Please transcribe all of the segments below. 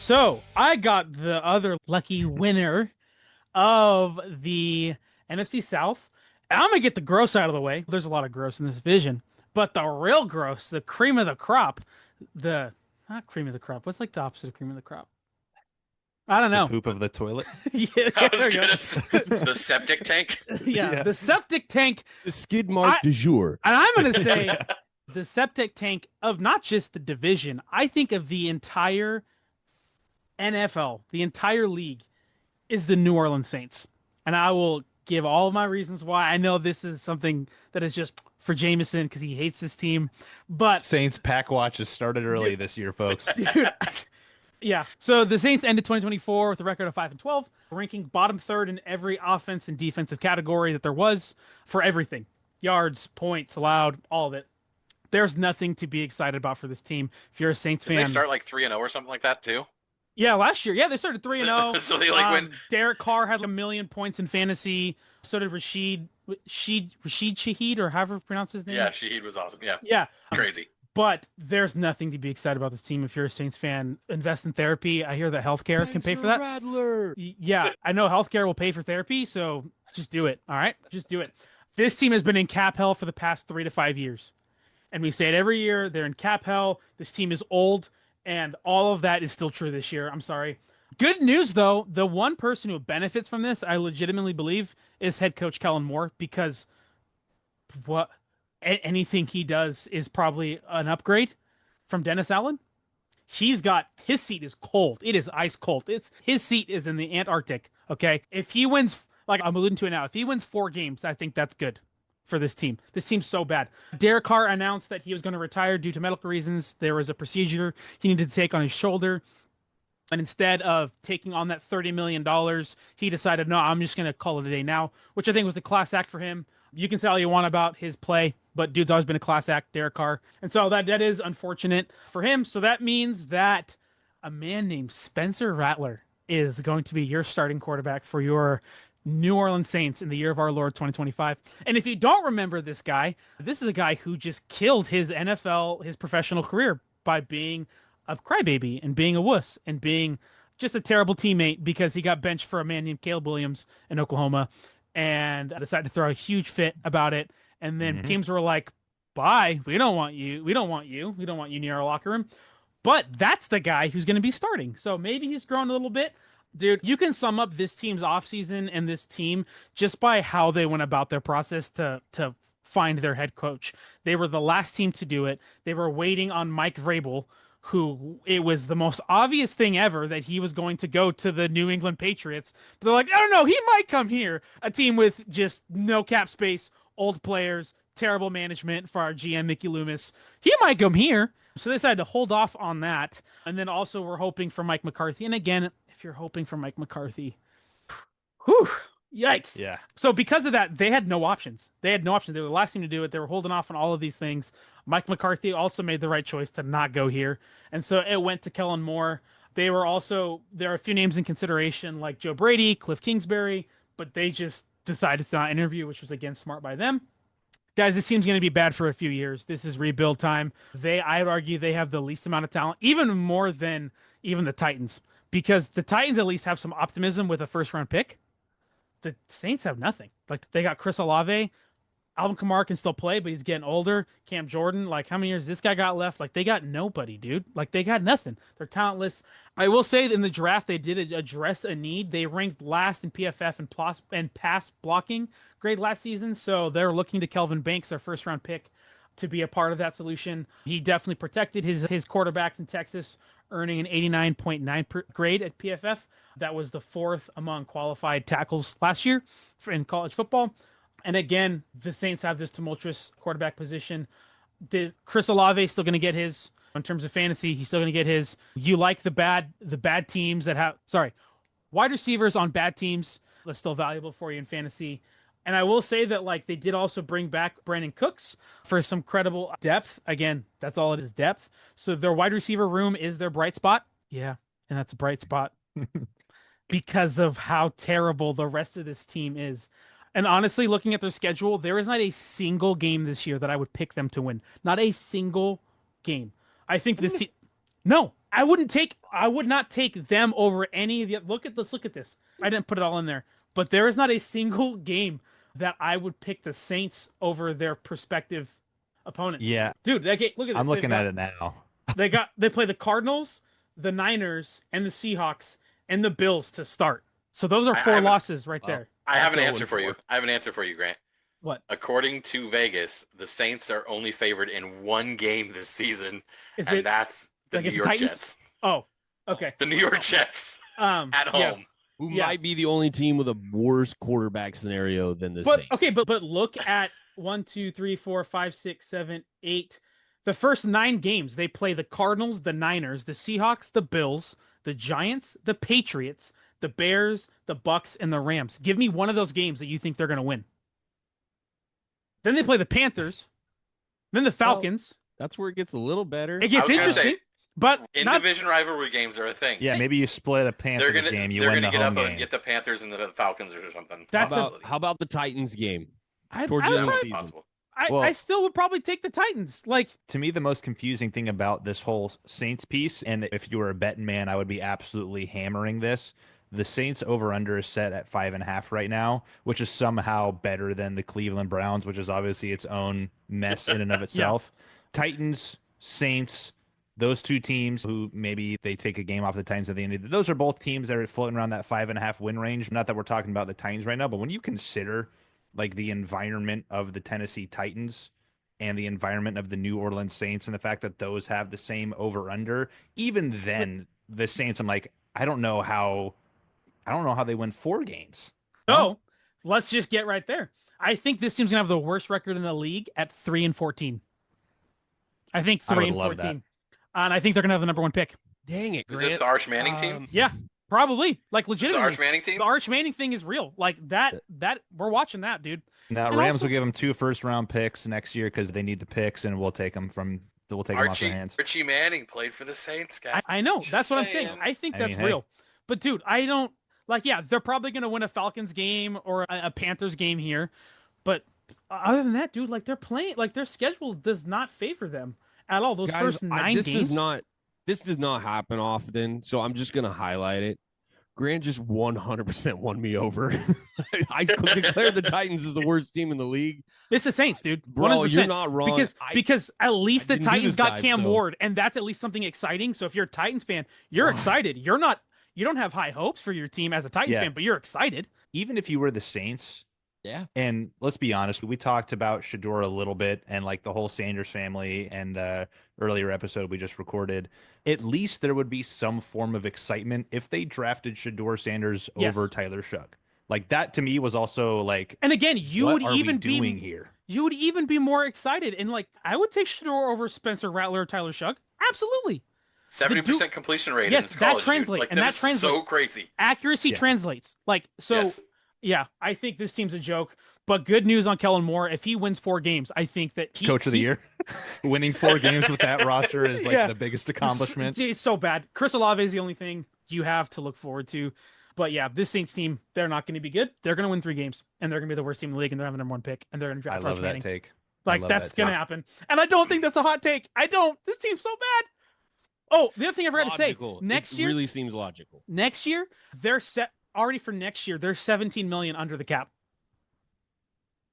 So I got the other lucky winner of the NFC South. And I'm gonna get the gross out of the way. There's a lot of gross in this division, but the real gross, the cream of the crop, the not cream of the crop. What's like the opposite of cream of the crop? I don't The know. poop of the toilet. Yeah, I there was we go. gonna say the septic tank. Yeah, Yeah. the septic tank. The skid mark I- du jour. And I'm gonna say the septic tank of not just the division. I think of the entire NFL, the entire league, is the New Orleans Saints. And I will give all of my reasons why. I know this is something that is just for Jameson because he hates this team. But, Saints pack watch has started early this year, folks. dude, yeah. So the Saints ended 2024 with a record of 5-12, ranking bottom third in every offense and defensive category that there was for everything: yards, points allowed, all of it. There's nothing to be excited about for this team. If you're a Saints Did fan, they start like 3-0 or something like that too? yeah, last year. Yeah, they started 3-0. So they like went. Derek Carr had 1,000,000 points in fantasy. So did Rashid Shaheed, or however you pronounce his name. Yeah, Shaheed was awesome. Yeah, Yeah. crazy. But there's nothing to be excited about this team if you're a Saints fan. Invest in therapy. I hear that healthcare can pay for that. Rattler. Yeah, I know healthcare will pay for therapy, so just do it. All right? Just do it. This team has been in cap hell for the past 3 to 5 years. And we say it every year. They're in cap hell. This team is old, and all of that is still true this year. I'm sorry. Good news, though. The one person who benefits from this, I legitimately believe, is head coach Kellen Moore, because anything he does is probably an upgrade from Dennis Allen. He's got his seat is cold. It is ice cold. His seat is in the Antarctic. Okay, if he wins, like I'm alluding to it now, if he wins 4 games, I think that's good for this team. This team's so bad. Derek Carr announced that he was going to retire due to medical reasons. There was a procedure he needed to take on his shoulder. And instead of taking on that $30 million, he decided, no, I'm just going to call it a day now, which I think was a class act for him. You can say all you want about his play, but dude's always been a class act, Derek Carr. And so that is unfortunate for him. So that means that a man named Spencer Rattler is going to be your starting quarterback for your New Orleans Saints in the year of our Lord 2025. And if you don't remember this guy, this is a guy who just killed his professional career by being a crybaby and being a wuss and being just a terrible teammate because he got benched for a man named Caleb Williams in Oklahoma and decided to throw a huge fit about it. And then teams were like, bye, we don't want you. We don't want you. We don't want you near our locker room. But that's the guy who's going to be starting. So maybe he's grown a little bit. Dude, you can sum up this team's offseason and this team just by how they went about their process to find their head coach. They were the last team to do it. They were waiting on Mike Vrabel, who it was the most obvious thing ever that he was going to go to the New England Patriots. But they're like, I don't know, he might come here. A team with just no cap space, old players, terrible management for our GM, Mickey Loomis. He might come here. So they decided to hold off on that. And then also we're hoping for Mike McCarthy. And again, if you're hoping for Mike McCarthy, whew, yikes. Yeah. So because of that, they had no options. They were the last team to do it. They were holding off on all of these things. Mike McCarthy also made the right choice to not go here. And so it went to Kellen Moore. There are a few names in consideration like Joe Brady, Cliff Kingsbury, but they just decided to not interview, which was again smart by them. Guys, this team's going to be bad for a few years. This is rebuild time. I would argue they have the least amount of talent, even more than even the Titans, because the Titans at least have some optimism with a first-round pick. The Saints have nothing. Like, they got Chris Olave. Alvin Kamara can still play, but he's getting older. Cam Jordan, like, how many years this guy got left? Like, they got nobody, dude. Like, they got nothing. They're talentless. I will say that in the draft, they did address a need. They ranked last in PFF and pass blocking grade last season, so they're looking to Kelvin Banks, their first-round pick, to be a part of that solution. He definitely protected his quarterbacks in Texas, earning an 89.9 grade at PFF. That was the 4th among qualified tackles last year in college football. And again, the Saints have this tumultuous quarterback position. Chris Olave is still going to get his. In terms of fantasy, he's still going to get his. You like the bad teams that have, wide receivers on bad teams. That's still valuable for you in fantasy. And I will say that, like, they did also bring back Brandon Cooks for some credible depth. Again, that's all it is, depth. So their wide receiver room is their bright spot. Yeah, and that's a bright spot because of how terrible the rest of this team is. And honestly, looking at their schedule, there is not a single game this year that I would pick them to win. Not a single game. I think this team... No, I would not take them over any of the. Let's look at this. I didn't put it all in there, but there is not a single game that I would pick the Saints over their prospective opponents. Yeah. Dude, that game, look at this. I'm looking at it now. They play the Cardinals, the Niners, and the Seahawks and the Bills to start. So those are four losses right there. I have an answer for you. I have an answer for you, Grant. What? According to Vegas, the Saints are only favored in one game this season, and that's the New York Jets. Oh, okay. The New York Jets at home. Yeah. Who might be the only team with a worse quarterback scenario than the Saints. Okay, but look at 1, 2, 3, 4, 5, 6, 7, 8. The first 9 games, they play the Cardinals, the Niners, the Seahawks, the Bills, the Giants, the Patriots, the Bears, the Bucks, and the Rams. Give me one of those games that you think they're going to win. Then they play the Panthers, then the Falcons. Well, that's where it gets a little better. It gets interesting, but division rivalry games are a thing. Yeah, maybe you split a Panthers game. You win the home game. They're going to get up and get the Panthers and the Falcons or something. How about the Titans game towards the end of the season? I still would probably take the Titans. Like, to me, the most confusing thing about this whole Saints piece, and if you were a betting man, I would be absolutely hammering this. The Saints over-under is set at 5.5 right now, which is somehow better than the Cleveland Browns, which is obviously its own mess in and of itself. Yeah. Titans, Saints, those two teams who maybe they take a game off the Titans at the end of those are both teams that are floating around that 5.5 win range. Not that we're talking about the Titans right now, but when you consider like the environment of the Tennessee Titans and the environment of the New Orleans Saints and the fact that those have the same over-under, even then the Saints, I'm like, I don't know how they win 4 games. Oh, let's just get right there. I think this team's gonna have the worst record in the league at 3-14. I think 3-14, and I think they're gonna have the number 1 pick. Dang it, Grant. Is this the Arch Manning team? Yeah, probably. Like legitimately, the Arch Manning team. The Arch Manning thing is real. Like that we're watching that, dude. Now Rams will give them 2 first-round picks next year because they need the picks, and we'll take them off their hands. Archie Manning played for the Saints, guys. I know. That's what I'm saying. I think that's real. But dude, I don't. Like, yeah, they're probably going to win a Falcons game or a Panthers game here. But other than that, dude, like, they're playing, like, their schedule does not favor them at all. Those first 9 games. This does not happen often, so I'm just going to highlight it. Grant just 100% won me over. I declared the Titans as the worst team in the league. It's the Saints, dude. 100%. Bro, you're not wrong. Because at least the Titans got Cam Ward, and that's at least something exciting. So if you're a Titans fan, you're excited. You don't have high hopes for your team as a Titans fan, but you're excited. Even if you were the Saints, yeah. And let's be honest, we talked about Shedeur a little bit and like the whole Sanders family and the earlier episode we just recorded. At least there would be some form of excitement if they drafted Shedeur Sanders over Tyler Shough. Like that to me was also like, and again, you would even be doing here. You would even be more excited, and like I would take Shedeur over Spencer Rattler or Tyler Shough. Absolutely. 70% completion rate. Yes, that translates, like, and that translates. So crazy. Accuracy translates. Like so. Yes. Yeah, I think this team's a joke. But good news on Kellen Moore. If he wins 4 games, I think that Coach of the Year. Winning 4 games with that roster is like the biggest accomplishment. It's so bad. Chris Olave is the only thing you have to look forward to. But yeah, this Saints team, they're not going to be good. They're going to win 3 games, and they're going to be the worst team in the league, and they're having the number 1 pick, and they're going to draft Arch Manning. I love that take. Like that's going to happen, and I don't think that's a hot take. I don't. This team's so bad. Oh, the other thing I forgot to say. Next year really seems logical. Next year, they're set already for next year. They're $17 million under the cap.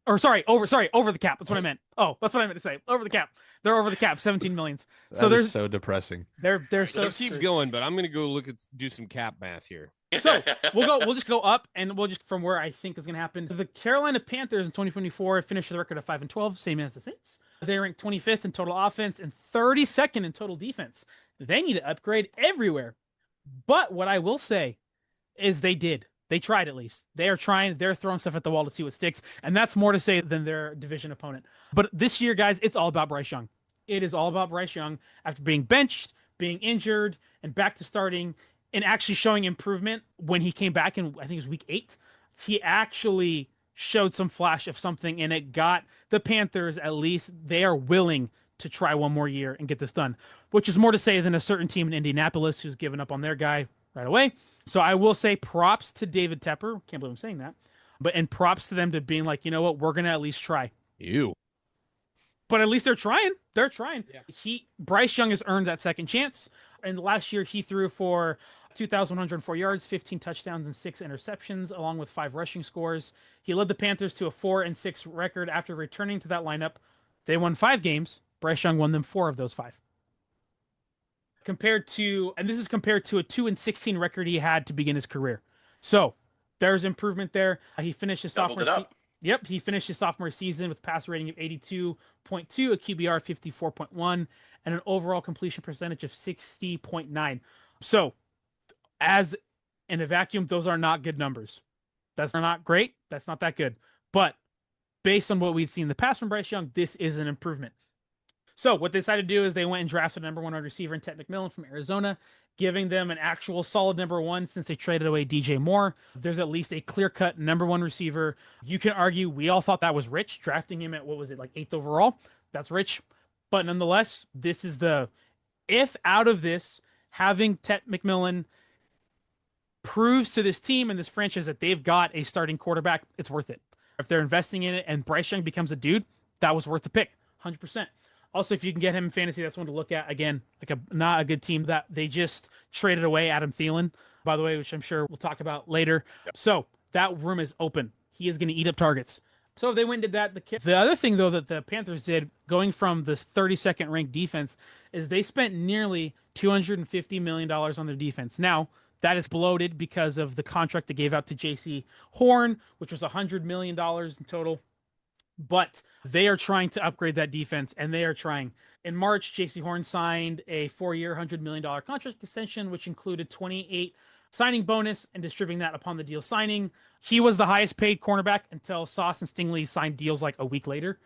Or over the cap. That's what I meant. Oh, that's what I meant to say. Over the cap. They're over the cap, 17 million. So that is so depressing. They're so. Let's keep going, but I'm gonna go do some cap math here. So we'll just go up, and we'll just from where I think is gonna happen. So the Carolina Panthers in 2024 finished the record of 5-12, same as the Saints. They ranked 25th in total offense and 32nd in total defense. They need to upgrade everywhere. But what I will say is they did. They tried at least. They are trying. They're throwing stuff at the wall to see what sticks. And that's more to say than their division opponent. But this year, guys, it's all about Bryce Young. It is all about Bryce Young after being benched, being injured, and back to starting and actually showing improvement when he came back in, I think it was week 8. He actually showed some flash of something, and it got the Panthers, at least they are willing to try one more year and get this done, which is more to say than a certain team in Indianapolis who's given up on their guy right away. So I will say props to David Tepper. Can't believe I'm saying that. And props to them to being like, you know what, we're going to at least try. But at least they're trying. They're trying. Yeah. Bryce Young has earned that second chance. And last year, he threw for 2,104 yards, 15 touchdowns, and 6 interceptions, along with 5 rushing scores. He led the Panthers to a 4-6 record after returning to that lineup. They won 5 games. Bryce Young won them 4 of those 5. Compared to, and this is compared to a 2-16 record he had to begin his career. So there's improvement there. He finished his sophomore season. Yep, he finished his sophomore season with a passer rating of 82.2, a QBR of 54.1, and an overall completion percentage of 60.9. So, as in a vacuum, those are not good numbers. That's not great. That's not that good. But based on what we've seen in the past from Bryce Young, this is an improvement. So what they decided to do is they went and drafted number 1 wide receiver in Ted McMillan from Arizona, giving them an actual solid number 1 since they traded away DJ Moore. There's at least a clear-cut number 1 receiver. You can argue we all thought that was rich, drafting him at, what was it, like 8th overall? That's rich. But nonetheless, this is if out of this, having Ted McMillan proves to this team and this franchise that they've got a starting quarterback, it's worth it. If they're investing in it and Bryce Young becomes a dude, that was worth the pick, 100%. Also, if you can get him in fantasy, that's one to look at. Again, like not a good team that they just traded away Adam Thielen, by the way, which I'm sure we'll talk about later. Yep. So that room is open. He is going to eat up targets. So if they went and did that, the other thing, though, that the Panthers did, going from this 32nd ranked defense, is they spent nearly $250 million on their defense. Now, that is bloated because of the contract they gave out to J.C. Horn, which was $100 million in total. But they are trying to upgrade that defense, and they are trying. In March, J.C. Horn signed a 4-year, $100 million contract extension, which included 28 signing bonus and distributing that upon the deal signing. He was the highest paid cornerback until Sauce and Stingley signed deals like a week later.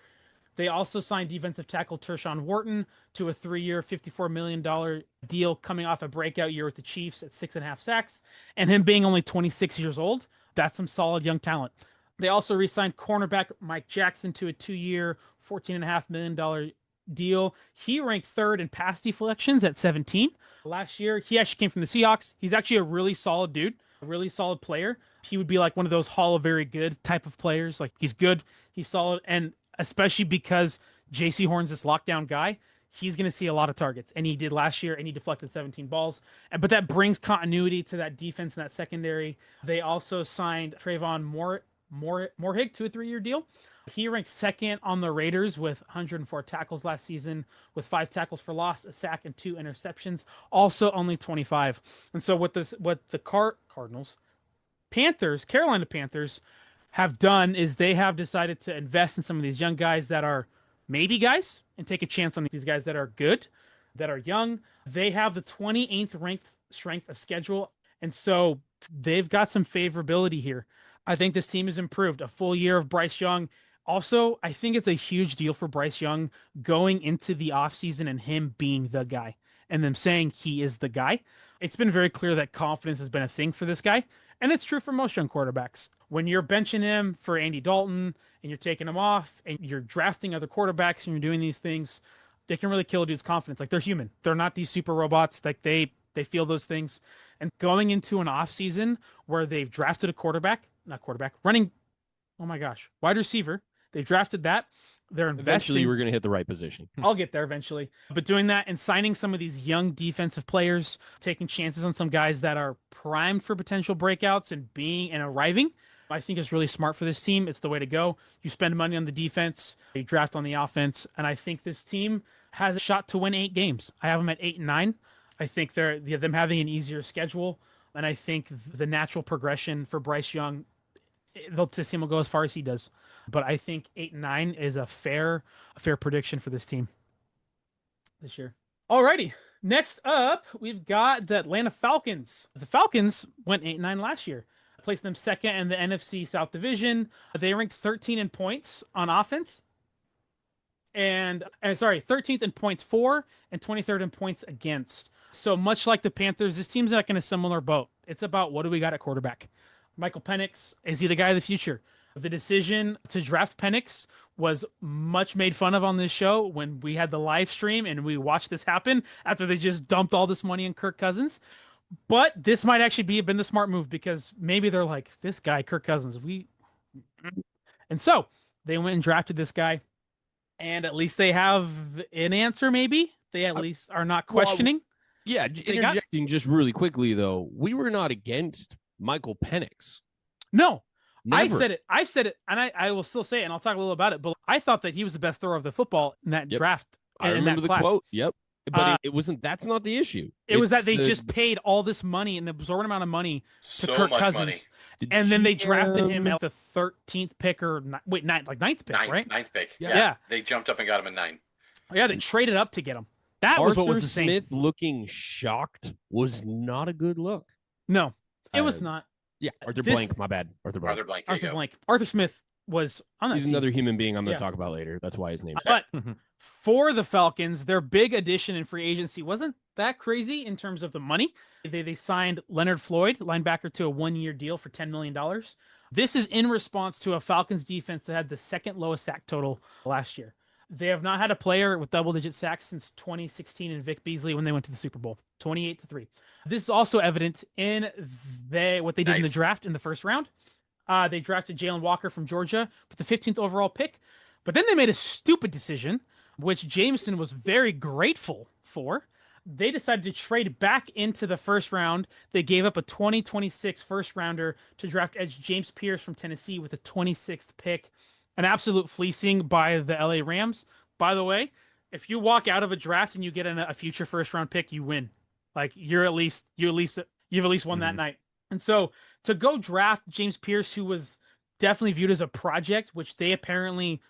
They also signed defensive tackle Tershawn Wharton to a 3-year, $54 million deal coming off a breakout year with the Chiefs at 6.5 sacks. And him being only 26 years old, that's some solid young talent. They also re-signed cornerback Mike Jackson to a 2-year, $14.5 million deal. He ranked 3rd in pass deflections at 17. Last year, he actually came from the Seahawks. He's actually a really solid dude, a really solid player. He would be like one of those Hall of Very Good type of players. Like, he's good, he's solid, and especially because J.C. Horn's this lockdown guy, he's going to see a lot of targets. And he did last year, and he deflected 17 balls. But that brings continuity to that defense and that secondary. They also signed Trayvon Moorhig to a 3-year deal. He ranked 2nd on the Raiders with 104 tackles last season, with 5 tackles for loss, a sack, and 2 interceptions. Also only 25. And so what the Carolina Panthers have done is they have decided to invest in some of these young guys that are maybe guys and take a chance on these guys that are good, that are young. They have the 28th ranked strength of schedule. And so they've got some favorability here. I think this team has improved. A full year of Bryce Young. Also, I think it's a huge deal for Bryce Young going into the offseason and him being the guy and them saying he is the guy. It's been very clear that confidence has been a thing for this guy. And it's true for most young quarterbacks. When you're benching him for Andy Dalton and you're taking him off and you're drafting other quarterbacks and you're doing these things, they can really kill a dude's confidence. Like, they're human. They're not these super robots. Like, they feel those things. And going into an offseason where they've drafted a wide receiver. They drafted that. They're investing. Eventually, we're going to hit the right position. I'll get there eventually. But doing that and signing some of these young defensive players, taking chances on some guys that are primed for potential breakouts and arriving, I think is really smart for this team. It's the way to go. You spend money on the defense, you draft on the offense, and I think this team has a shot to win 8 games. I have them at 8 and 9. I think them having an easier schedule, and I think the natural progression for Bryce Young, this team will go as far as he does. But I think 8 and 9 is a fair prediction for this team this year. Alrighty. Next up, we've got the Atlanta Falcons. The Falcons went 8 and 9 last year. Placed them 2nd in the NFC South Division. They ranked 13 in points on offense. 13th in points for and 23rd in points against. So much like the Panthers, this team's like in a similar boat. It's about, what do we got at quarterback? Michael Penix, is he the guy of the future? The decision to draft Penix was much made fun of on this show when we had the live stream and we watched this happen after they just dumped all this money in Kirk Cousins. But this might actually been the smart move, because maybe they're like, this guy, Kirk Cousins, and so they went and drafted this guy, and at least they have an answer. Maybe they at least are not questioning. Yeah, interjecting just really quickly though, we were not against Michael Penix. No, Never. I've said it, and I will still say it, and I'll talk a little about it. But I thought that he was the best thrower of the football in that draft. I in remember that the class. quote. Yep. But it wasn't. That's not the issue. It was that they just paid all this money, an absorbent amount of money, to Kirk Cousins, money. And then they drafted him at the 13th pick or ninth pick, right? Ninth pick. Yeah. They jumped up and got him at 9. Yeah, they traded up to get him. That Arthur was what was the same. Smith looking shocked was not a good look. No, it was not. Yeah, Arthur Blank. My bad. Arthur Blank. Arthur Smith was on that He's team. Another human being I'm going to talk about later. That's why his name. But for the Falcons, their big addition in free agency wasn't that crazy in terms of the money. They signed Leonard Floyd, linebacker, to a 1-year deal for $10 million. This is in response to a Falcons defense that had the second lowest sack total last year. They have not had a player with double-digit sacks since 2016 and Vic Beasley when they went to the Super Bowl, 28-3. This is also evident in what they did in the draft in the first round. They drafted Jalen Walker from Georgia with the 15th overall pick, but then they made a stupid decision, which Jameson was very grateful for. They decided to trade back into the first round. They gave up a 2026 first rounder to draft edge James Pierce from Tennessee with the 26th pick. An absolute fleecing by the LA Rams. By the way, if you walk out of a draft and you get a future first round pick, you win. Like you've at least won that night. And so to go draft James Pierce, who was definitely viewed as a project, which they apparently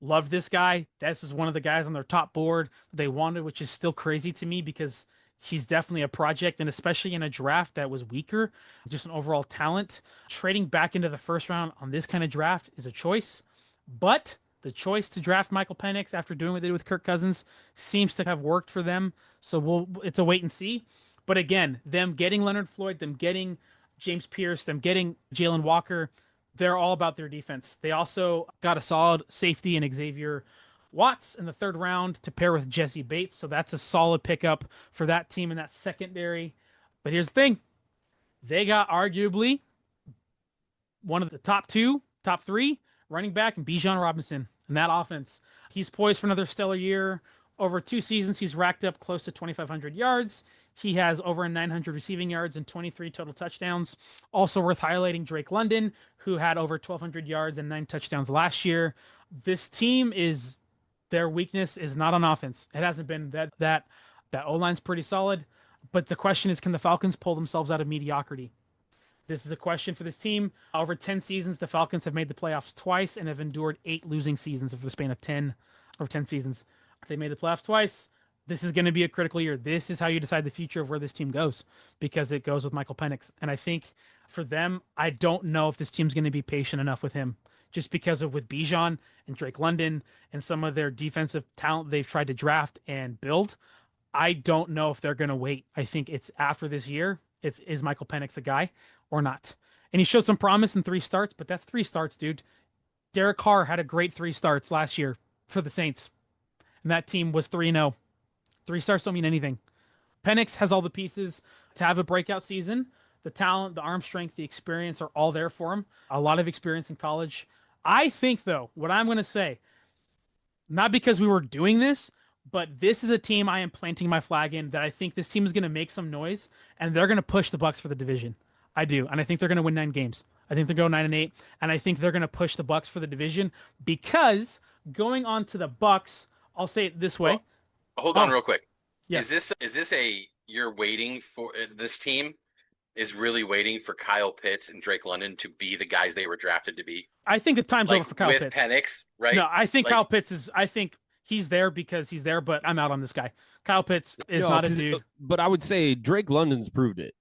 loved this guy. This is one of the guys on their top board that they wanted, which is still crazy to me because he's definitely a project, and especially in a draft that was weaker, just an overall talent. Trading back into the first round on this kind of draft is a choice. But the choice to draft Michael Penix after doing what they did with Kirk Cousins seems to have worked for them. So it's a wait and see. But again, them getting Leonard Floyd, them getting James Pierce, them getting Jalen Walker, they're all about their defense. They also got a solid safety in Xavier Watts in the third round to pair with Jesse Bates. So that's a solid pickup for that team in that secondary. But here's the thing. They got arguably one of the top 3 running back, and Bijan Robinson in that offense. He's poised for another stellar year. Over 2 seasons, he's racked up close to 2,500 yards. He has over 900 receiving yards and 23 total touchdowns. Also worth highlighting Drake London, who had over 1,200 yards and 9 touchdowns last year. This team their weakness is not on offense. It hasn't been that O-line's pretty solid. But the question is, can the Falcons pull themselves out of mediocrity? This is a question for this team. Over 10 seasons, the Falcons have made the playoffs twice and have endured 8 losing seasons over the span of 10 seasons. They made the playoffs twice. This is going to be a critical year. This is how you decide the future of where this team goes, because it goes with Michael Penix. And I think for them, I don't know if this team's going to be patient enough with him, just because of with Bijan and Drake London and some of their defensive talent they've tried to draft and build. I don't know if they're going to wait. I think it's after this year. Is Michael Penix a guy or not? And he showed some promise in 3 starts, but that's 3 starts, dude. Derek Carr had a great 3 starts last year for the Saints, and that team was 3-0. 3 starts don't mean anything. Penix has all the pieces to have a breakout season. The talent, the arm strength, the experience are all there for him. A lot of experience in college. I think, though, what I'm going to say, not because we were doing this, but this is a team I am planting my flag in that I think this team is going to make some noise, and they're going to push the Bucs for the division. I do, and I think they're going to win 9 games. I think they'll go 9-8, and I think they're going to push the Bucs for the division, because going on to the Bucs, I'll say it this way. Well, hold on real quick. Yeah. Is this you're waiting for this team is really waiting for Kyle Pitts and Drake London to be the guys they were drafted to be? I think the time's over for Kyle Pitts. With Penix, right? No, I think Kyle Pitts I think he's there because he's there, but I'm out on this guy. Kyle Pitts is not a dude. But I would say Drake London's proved it.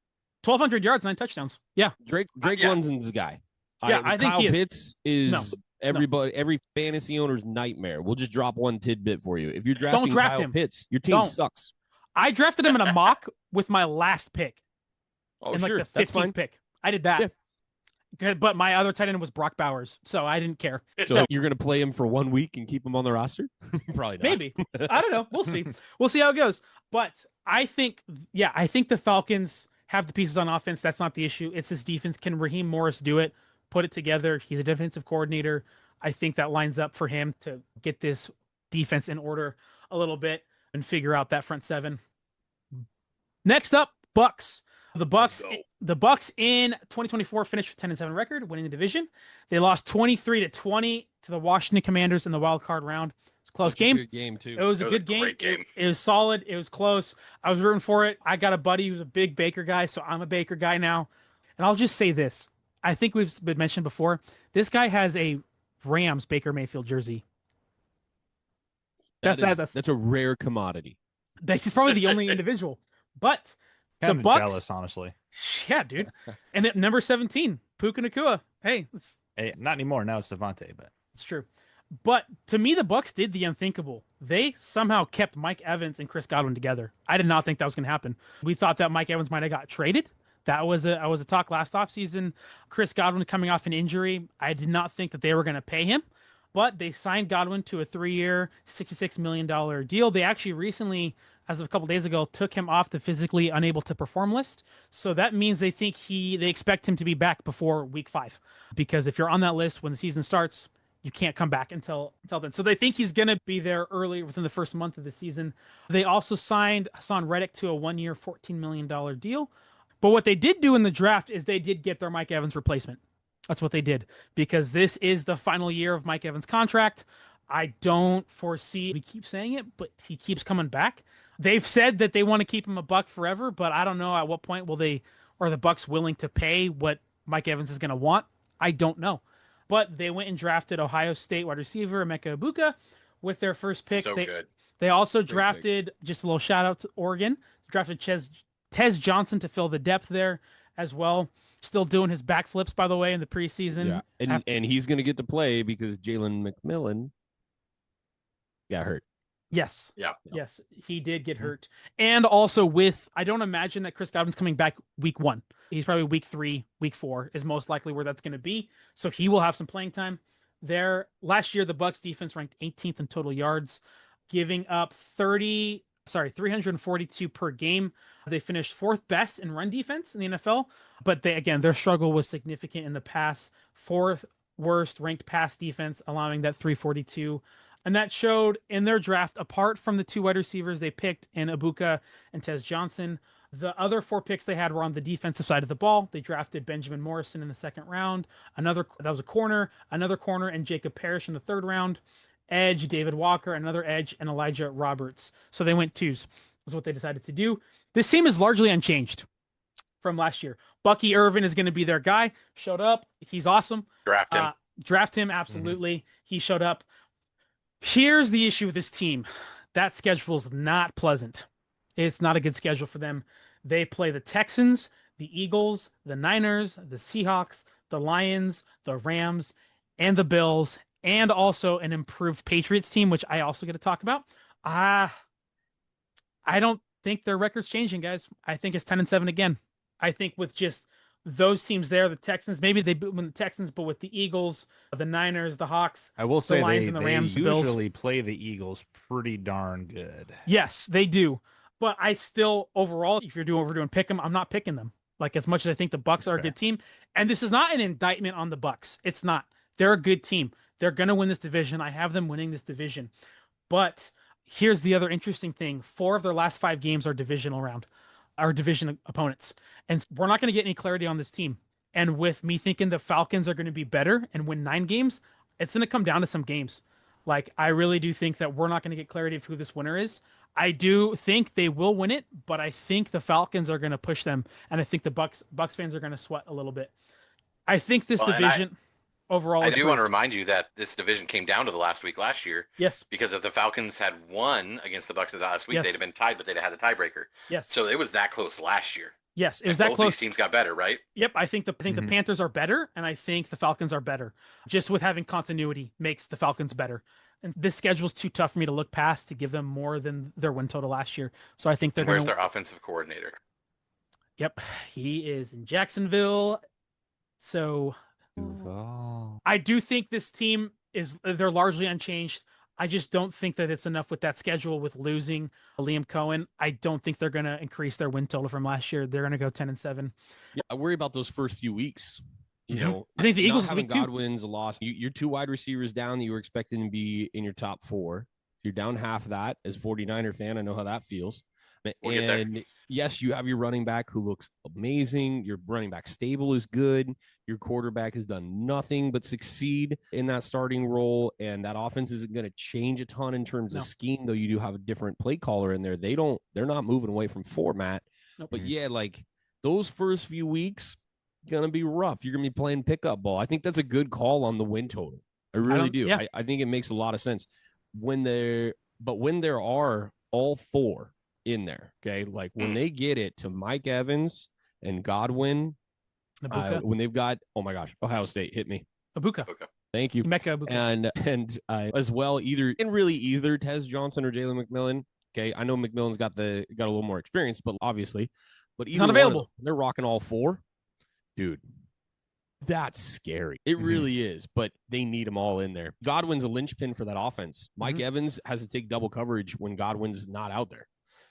1,200 yards, 9 touchdowns. Yeah. Drake London's the guy. Yeah, I think Kyle he is. Pitts is every fantasy owner's nightmare. We'll just drop one tidbit for you. If you're drafting Don't draft Kyle him. Pitts, your team sucks. I drafted him in a mock with my last pick. Oh, in sure. The That's 15th fine. pick. I did that. Yeah. But my other tight end was Brock Bowers, so I didn't care. So you're going to play him for 1 week and keep him on the roster? Probably not. Maybe. I don't know. We'll see. We'll see how it goes. But I think the Falcons have the pieces on offense. That's not the issue. It's this defense. Can Raheem Morris do it? Put it together. He's a defensive coordinator. I think that lines up for him to get this defense in order a little bit and figure out that front seven. Next up, Bucks. The Bucks, Let's go. the Bucks in 2024 finished with 10-7 record, winning the division. They lost 23-20 to the Washington Commanders in the wild card round. It's a close Such a game. good game too. It was It a was a good game. great game. It was solid. It was close. I was rooting for it. I got a buddy who's a big Baker guy, so I'm a Baker guy now. And I'll just say this. I think we've been mentioned before. This guy has a Rams Baker Mayfield jersey. That's That's a rare commodity. he's probably the only individual. But Kind the of Bucks, jealous, honestly. yeah, dude. And at number 17, Puka Nacua. Hey, Hey, not anymore. Now it's Devontae, but it's true. But to me, the Bucks did the unthinkable. They somehow kept Mike Evans and Chris Godwin together. I did not think that was going to happen. We thought that Mike Evans might have got traded. That was a talk last offseason. Chris Godwin coming off an injury. I did not think that they were going to pay him. But they signed Godwin to a 3-year, $66 million deal. They actually recently, as of a couple days ago, took him off the physically unable to perform list. So that means they expect him to be back before week 5. Because if you're on that list when the season starts, you can't come back until then. So they think he's going to be there early within the first month of the season. They also signed Hassan Reddick to a 1-year, $14 million deal. But what they did do in the draft is they did get their Mike Evans replacement. That's what they did, because this is the final year of Mike Evans' contract. I don't foresee, we keep saying it, but he keeps coming back. They've said that they want to keep him a Buck forever, but I don't know at what point are the Bucks willing to pay what Mike Evans is going to want? I don't know. But they went and drafted Ohio State wide receiver Emeka Egbuka with their first pick. So good. They also drafted, just a little shout out to Oregon, drafted Tez Johnson to fill the depth there as well. Still doing his backflips, by the way, in the preseason. Yeah, and he's going to get to play because Jalen McMillan got hurt. Yes. Yeah. Yes, he did get hurt. And also I don't imagine that Chris Godwin's coming back week 1. He's probably week 3, week 4 is most likely where that's going to be. So he will have some playing time there. Last year, the Bucks defense ranked 18th in total yards, giving up 342 per game. They finished 4th best in run defense in the NFL, but their struggle was significant in the pass. 4th worst ranked pass defense, allowing that 342. And that showed in their draft, apart from the 2 wide receivers they picked in Egbuka and Tez Johnson, the other 4 picks they had were on the defensive side of the ball. They drafted Benjamin Morrison in the 2nd round. That was a corner, another corner, and Jacob Parrish in the 3rd round. Edge, David Walker, another edge, and Elijah Roberts. So they went 2s. Is what they decided to do. This team is largely unchanged from last year. Bucky Irvin is going to be their guy. Showed up. He's awesome. Draft him. Draft him, absolutely. Mm-hmm. He showed up. Here's the issue with this team. That schedule's not pleasant. It's not a good schedule for them. They play the Texans, the Eagles, the Niners, the Seahawks, the Lions, the Rams, and the Bills, and also an improved Patriots team, which I also get to talk about. I don't think their record's changing, guys. I think it's 10-7 again. I think with just those teams there, the Texans, maybe they boot with the Texans, but with the Eagles, the Niners, the Hawks, I will say the Lions they and the Rams, the Bills. usually play the Eagles pretty darn good. Yes, they do. But I still, overall, if we're doing pick 'em, I'm not picking them. Like, as much as I think the Bucks are a good team, and this is not an indictment on the Bucks. It's not. They're a good team. They're going to win this division. I have them winning this division. But here's the other interesting thing. 4 of their last 5 games are division opponents. And we're not going to get any clarity on this team. And with me thinking the Falcons are going to be better and win 9 games, it's going to come down to some games. Like, I really do think that we're not going to get clarity of who this winner is. I do think they will win it, but I think the Falcons are going to push them. And I think the Bucks fans are going to sweat a little bit. I think this division overall. I do want to remind you that this division came down to the last week last year. Yes. Because if the Falcons had won against the Bucks the last week, Yes. they'd have been tied, but they'd have had the tiebreaker. Yes. So it was that close last year. Yes, it was And that both close. these teams got better, right? Yep, I think the Panthers are better, and I think the Falcons are better. Just with having continuity makes the Falcons better. And this schedule's too tough for me to look past to give them more than their win total last year. So I think they're Where's going their offensive coordinator? Yep, he is in Jacksonville. So I do think this team they're largely unchanged. I just don't think that it's enough with that schedule with losing Liam Cohen. I don't think they're going to increase their win total from last year. They're going to go 10-7. Yeah, I worry about those first few weeks. You know, I think the Eagles having week 2. Godwin's a loss. You're 2 wide receivers down that you were expecting to be in your top 4. You're down half of that as 49er fan. I know how that feels. We'll get there. And yes, you have your running back who looks amazing. Your running back stable is good. Your quarterback has done nothing but succeed in that starting role. And that offense isn't going to change a ton in terms of scheme, though you do have a different play caller in there. They're not moving away from format. Nope. But yeah, like those first few weeks going to be rough. You're going to be playing pickup ball. I think that's a good call on the win total. I really do. Yeah. I think it makes a lot of sense when there are all four in there, okay, like when they get it to Mike Evans and Godwin, when they've got, oh my gosh, Ohio State hit me, Ibuka. Thank you, Emeka Ibuka. and as well either Tez Johnson or Jalen McMillan. Okay, I know McMillan's got a little more experience, but obviously, he's not available. They're rocking all four, dude. That's scary. It really is, but they need them all in there. Godwin's a linchpin for that offense. Mike Evans has to take double coverage when Godwin's not out there.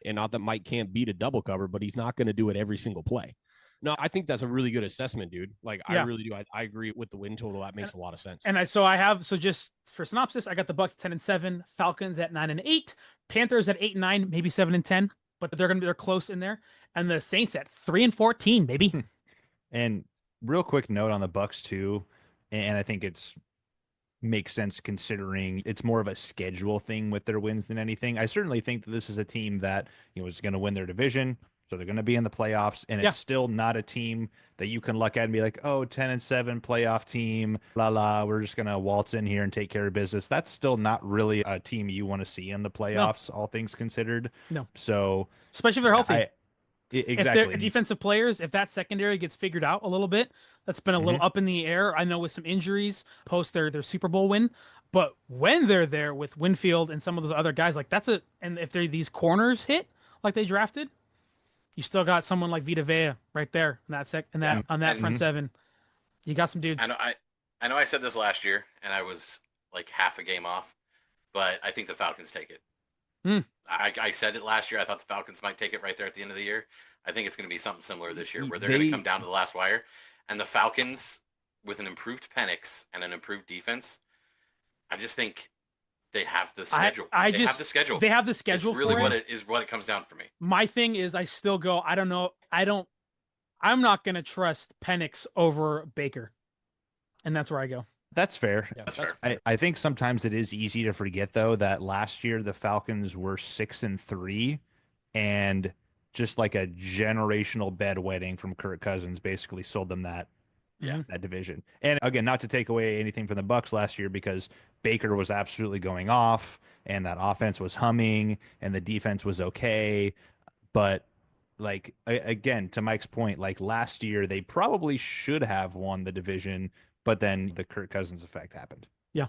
And not that Mike can't beat a double cover, but he's not going to do it every single play. No, I think that's a really good assessment, dude. Like, I really do. I agree with the win total. That makes a lot of sense. And just for synopsis, I got the Bucs 10-7, Falcons at 9-8, Panthers at 8-9, maybe 7-10, but they're close in there. And the Saints at 3-14, baby. And real quick note on the Bucs too, and I think makes sense considering it's more of a schedule thing with their wins than anything. I certainly think that this is a team that is going to win their division, so they're going to be in the playoffs, and it's still not a team that you can look at and be like, oh, 10-7 playoff team, we're just going to waltz in here and take care of business. That's still not really a team you want to see in the playoffs, all things considered. No. So especially if they're healthy. Exactly. If defensive players, if that secondary gets figured out a little bit, that's been a little up in the air. I know with some injuries post their Super Bowl win, but when they're there with Winfield and some of those other guys, like and if they're these corners hit like they drafted, you still got someone like Vita Vea right there in that on that front seven. You got some dudes. I know I said this last year and I was like half a game off, but I think the Falcons take it. I said it last year. I thought the Falcons might take it right there at the end of the year. I think it's going to be something similar this year where they're going to come down to the last wire. And the Falcons, with an improved Penix and an improved defense, I just think they have the schedule. They have the schedule. They have the schedule. It's really what it comes down for me. My thing is I still go, I don't know. I'm not going to trust Penix over Baker. And that's where I go. That's fair. Yeah, that's fair. I think sometimes it is easy to forget, though, that last year the Falcons were 6-3, and just like a generational bedwetting from Kirk Cousins basically sold them that division. And again, not to take away anything from the Bucs last year, because Baker was absolutely going off, and that offense was humming, and the defense was okay. But like again, to Mike's point, like last year they probably should have won the division. But then the Kirk Cousins effect happened. Yeah,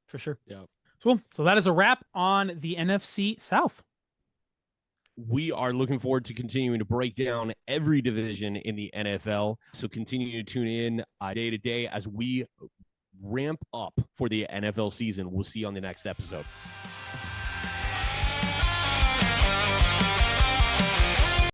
for sure. Yeah. Cool. So that is a wrap on the NFC South. We are looking forward to continuing to break down every division in the NFL. So continue to tune in day to day as we ramp up for the NFL season. We'll see you on the next episode.